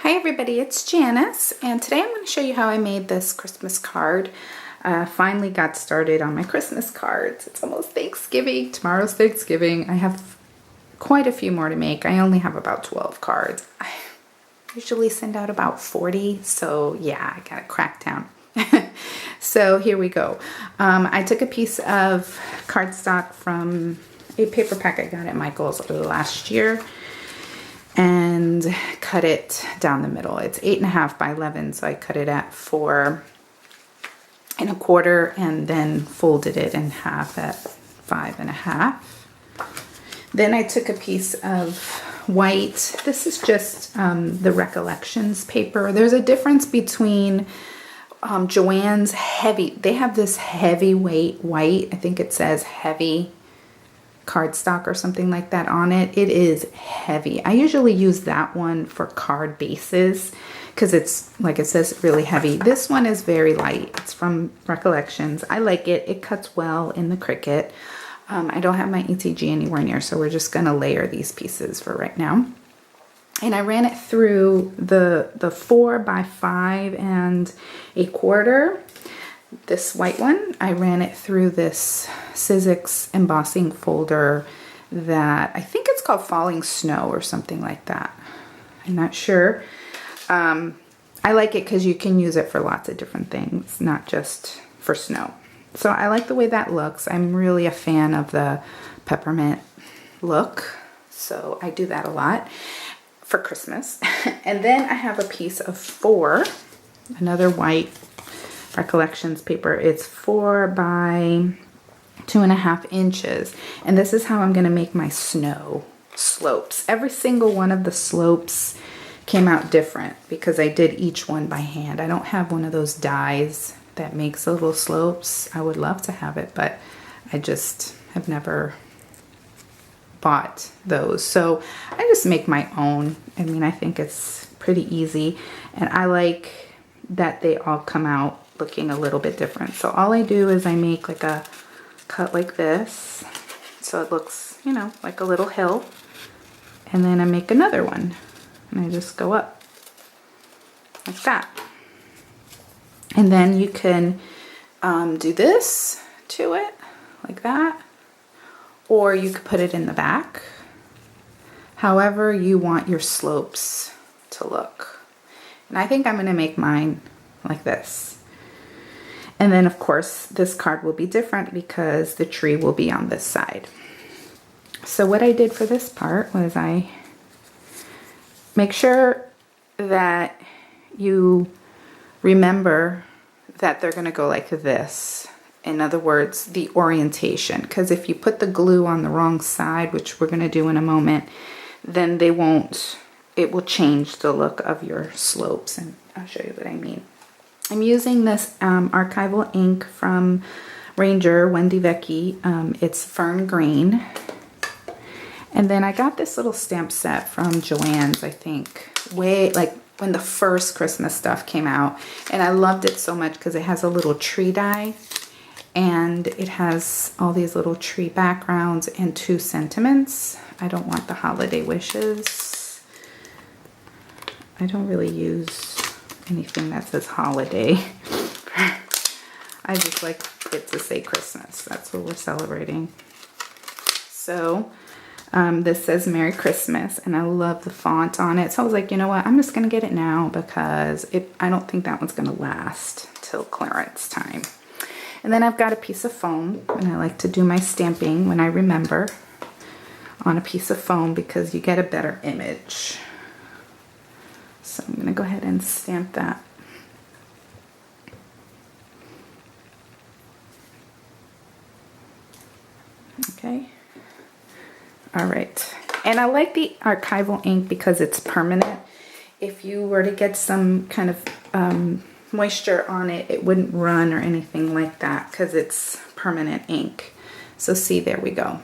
Hi everybody, it's Janice, and today I'm going to show you how I made this Christmas card. Finally got started on my Christmas cards. It's almost Thanksgiving. Tomorrow's Thanksgiving. I have quite a few more to make. I only have about 12 cards. I usually send out about 40, so yeah, I gotta crack down. So here we go. I took a piece of cardstock from a paper pack I got at Michael's last year and cut it down the middle. It's 8.5 by 11, so I cut it at 4 1/4 and then folded it in half at 5.5. Then I took a piece of white. This is just the Recollections paper. There's a difference between Joann's heavy. They have this heavyweight white. I think it says heavy cardstock or something like that on it. It is heavy. I usually use that one for card bases because it's, like it says, really heavy. This one is very light. It's from Recollections. I like it. It cuts well in the Cricut. I don't have my ETG anywhere near, so we're just going to layer these pieces for right now. And I ran it through the 4 by 5 1/4. This white one, I ran it through this Sizzix embossing folder that I think it's called Falling Snow or something like that. I'm not sure. I like it because you can use it for lots of different things, not just for snow. So I like the way that looks. I'm really a fan of the peppermint look, so I do that a lot for Christmas. And then I have a piece of 4, another white Recollections paper. It's 4 by 2.5 inches, and this is how I'm going to make my snow slopes. Every single one of the slopes came out different because I did each one by hand. I don't have one of those dies that makes the little slopes. I would love to have it, but I just have never bought those, so I just make my own. I mean, I think it's pretty easy, and I like that they all come out looking a little bit different. So all I do is I make like a cut like this, so it looks, you know, like a little hill, and then I make another one and I just go up like that. And then you can do this to it like that, or you could put it in the back, however you want your slopes to look. And I think I'm going to make mine like this. And then, of course, this card will be different because the tree will be on this side. So what I did for this part was I make sure that you remember that they're going to go like this. In other words, the orientation. Because if you put the glue on the wrong side, which we're going to do in a moment, then they won't, it will change the look of your slopes. And I'll show you what I mean. I'm using this archival ink from Ranger, Wendy Vecchi. It's Fern Green. And then I got this little stamp set from Joann's, I think, way like when the first Christmas stuff came out. And I loved it so much because it has a little tree die. And it has all these little tree backgrounds and 2 sentiments. I don't want the holiday wishes. I don't really use anything that says holiday. I just like it to say Christmas. That's what we're celebrating. So this says Merry Christmas, and I love the font on it. So I was like, you know what, I'm just gonna get it now because I don't think that one's gonna last till clearance time. And then I've got a piece of foam, and I like to do my stamping when I remember on a piece of foam because you get a better image. So I'm going to go ahead and stamp that. Okay. All right. And I like the archival ink because it's permanent. If you were to get some kind of moisture on it, it wouldn't run or anything like that because it's permanent ink. So see, there we go.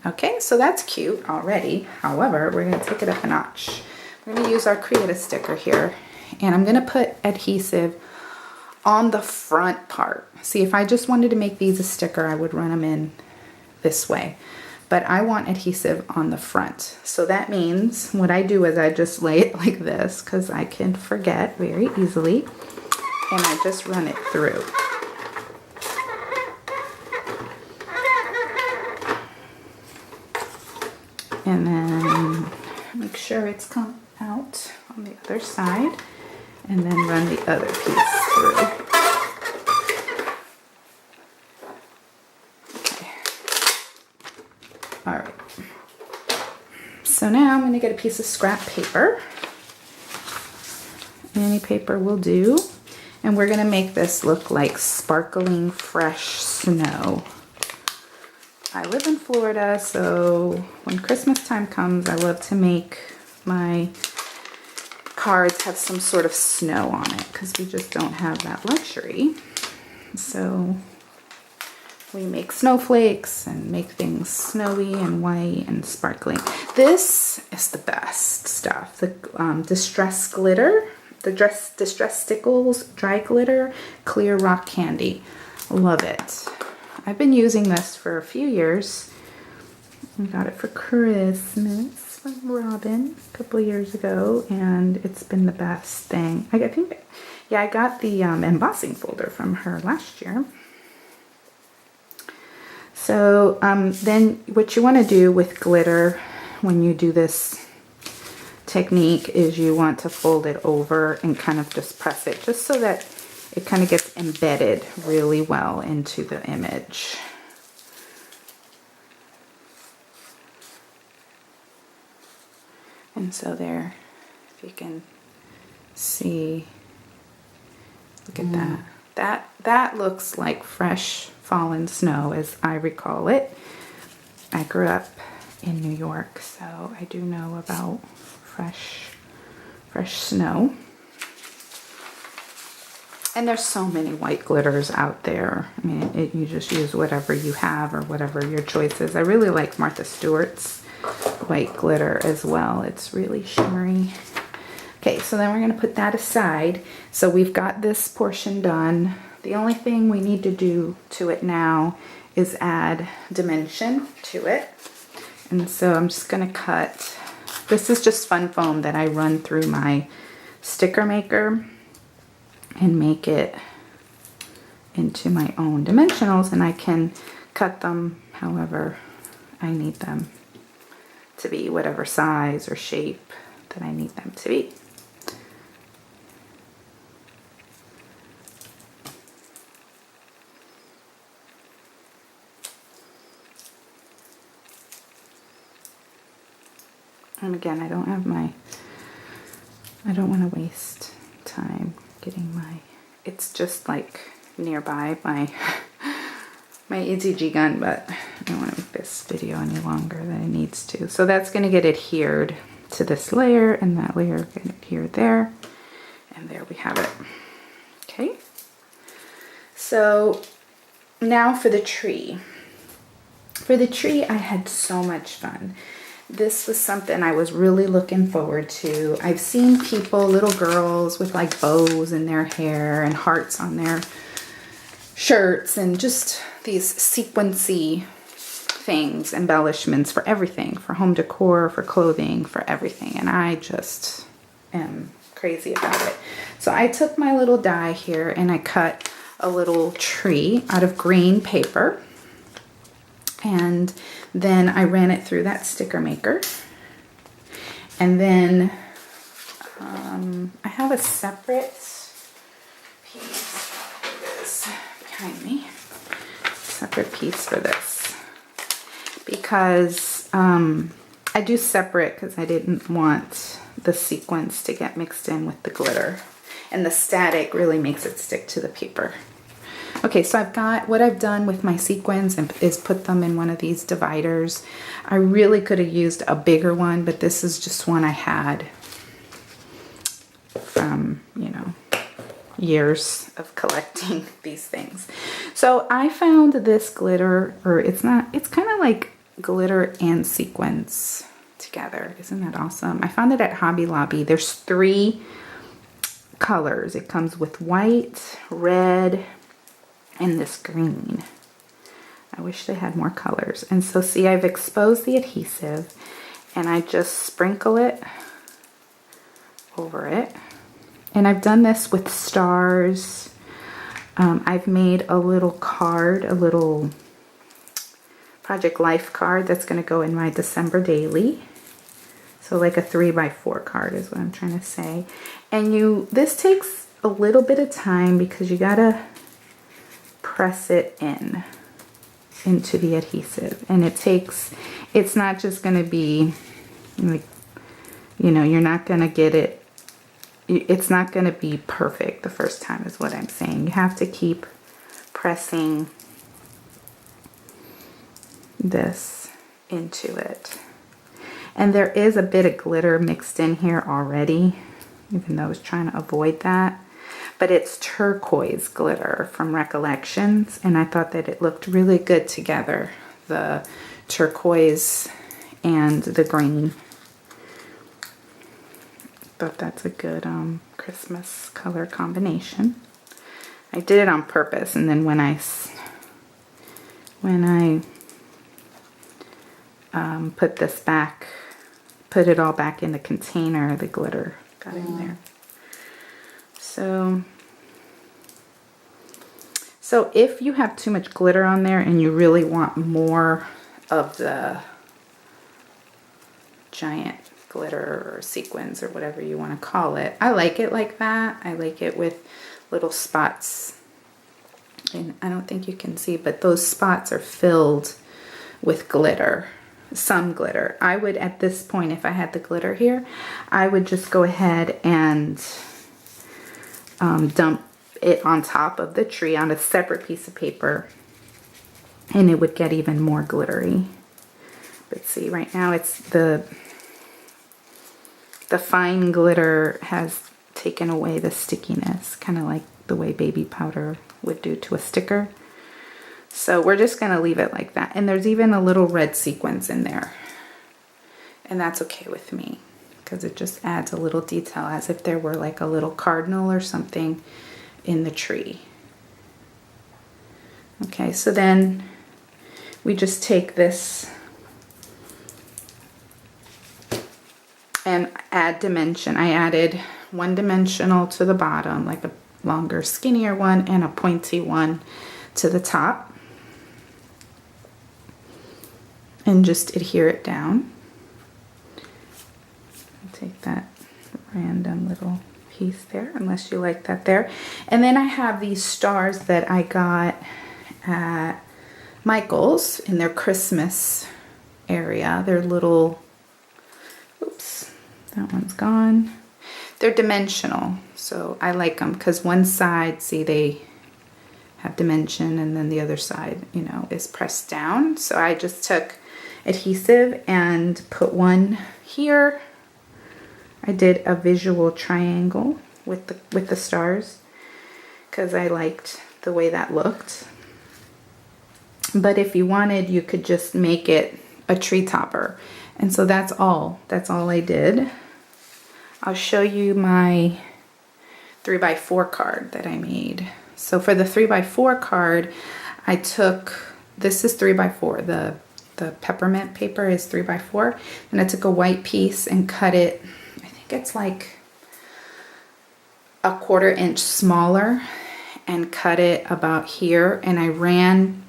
Okay, so that's cute already. However, we're going to take it up a notch. We're going to use our Create a Sticker here, and I'm going to put adhesive on the front part. See, if I just wanted to make these a sticker, I would run them in this way. but I want adhesive on the front. So that means what I do is I just lay it like this, because I can forget very easily, and I just run it through. And then make sure it's come out on the other side, and then run the other piece through. Okay. All right. So now I'm going to get a piece of scrap paper. Any paper will do. And we're going to make this look like sparkling fresh snow. I live in Florida, so when Christmas time comes, I love to make my cards have some sort of snow on it, because we just don't have that luxury. So we make snowflakes and make things snowy and white and sparkling. This is the best stuff. The Distress Glitter, the Distress Stickles Dry Glitter Clear Rock Candy. Love it. I've been using this for a few years. I got it for Christmas from Robin a couple years ago, and it's been the best thing. I think, yeah, I got the embossing folder from her last year. So then what you want to do with glitter when you do this technique is you want to fold it over and kind of just press it, just so that it kind of gets embedded really well into the image. And so there, if you can see, look at that. That looks like fresh fallen snow, as I recall it. I grew up in New York, so I do know about fresh snow. And there's so many white glitters out there. I mean, you just use whatever you have or whatever your choice is. I really like Martha Stewart's white glitter as well. It's really shimmery. Okay, so then we're going to put that aside. So we've got this portion done. The only thing we need to do to it now is add dimension to it. And so I'm just going to cut. This is just fun foam that I run through my sticker maker and make it into my own dimensionals, and I can cut them however I need them to be, whatever size or shape that I need them to be. And again, I don't want to waste time getting it's just like nearby my EZG gun, but I don't want to make this video any longer than it needs to. So that's going to get adhered to this layer, and that layer get adhered there, and there we have it. Okay, so now for the tree. For the tree, I had so much fun. This was something I was really looking forward to. I've seen people, little girls with like bows in their hair and hearts on their shirts, and just these sequency things, embellishments for everything, for home decor, for clothing, for everything. And I just am crazy about it. So I took my little die here and I cut a little tree out of green paper. And then I ran it through that sticker maker. And then I have a separate piece, this behind me, separate piece for this. Because I do separate because I didn't want the sequins to get mixed in with the glitter. And the static really makes it stick to the paper. Okay, so I've got what I've done with my sequins is put them in one of these dividers. I really could have used a bigger one, but this is just one I had from, you know, years of collecting these things. So I found this glitter, or it's kind of like glitter and sequins together. Isn't that awesome? I found it at Hobby Lobby. There's 3 colors. It comes with white, red, and this green. I wish they had more colors. And so see, I've exposed the adhesive and I just sprinkle it over it. And I've done this with stars. I've made a little card, a little Project Life card that's going to go in my December daily. So like a 3x4 card is what I'm trying to say. And this takes a little bit of time because you gotta press it into the adhesive. And it's not just gonna be like, you know, you're not gonna get it, it's not gonna be perfect the first time is what I'm saying. You have to keep pressing this into it. And there is a bit of glitter mixed in here already, even though I was trying to avoid that. But it's turquoise glitter from Recollections, and I thought that it looked really good together, the turquoise and the green. Thought that's a good Christmas color combination. I did it on purpose, and then when I put this back, put it all back in the container, the glitter got in there. So if you have too much glitter on there and you really want more of the giant glitter or sequins or whatever you want to call it, I like it like that. I like it with little spots. And I don't think you can see, but those spots are filled with glitter. Some glitter. I would, at this point, if I had the glitter here, I would just go ahead and dump it on top of the tree on a separate piece of paper, and it would get even more glittery. But see, right now it's the fine glitter has taken away the stickiness, kind of like the way baby powder would do to a sticker. So we're just going to leave it like that. And there's even a little red sequins in there. And that's okay with me because it just adds a little detail as if there were like a little cardinal or something in the tree. Okay, so then we just take this and add dimension. I added one dimensional to the bottom, like a longer, skinnier one, and a pointy one to the top. And just adhere it down. Take that random little piece there, unless you like that there. And then I have these stars that I got at Michael's in their Christmas area. They're little, oops, that one's gone. They're dimensional, so I like them because one side, see, they have dimension, and then the other side, you know, is pressed down. So I just took adhesive and put one here. I did a visual triangle with the stars because I liked the way that looked. But if you wanted, you could just make it a tree topper. And so that's all I did. I'll show you my 3x4 card that I made. So for the 3x4 card, I took, this is 3x4, the peppermint paper is 3x4, and I took a white piece and cut it, I think it's like a 1/4 inch smaller, and cut it about here, and I ran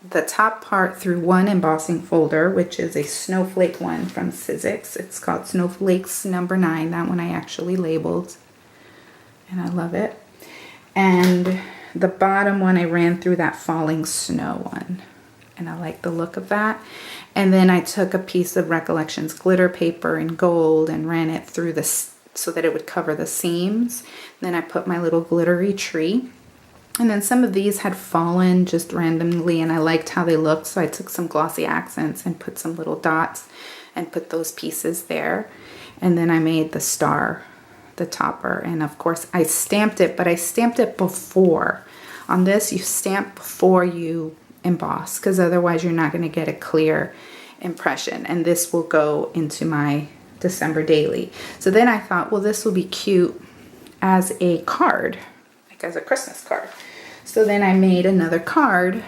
the top part through one embossing folder, which is a snowflake one from Sizzix. It's called Snowflakes number 9. That one I actually labeled, and I love it. And the bottom one I ran through that falling snow one, and I like the look of that. And then I took a piece of Recollections glitter paper in gold and ran it through this so that it would cover the seams. Then I put my little glittery tree. And then some of these had fallen just randomly, and I liked how they looked, so I took some glossy accents and put some little dots and put those pieces there. And then I made the star, the topper, and of course I stamped it, but I stamped it before. On this, you stamp before you emboss, because otherwise you're not going to get a clear impression. And this will go into my December daily. So then I thought, well, this will be cute as a card, like as a Christmas card. So then I made another card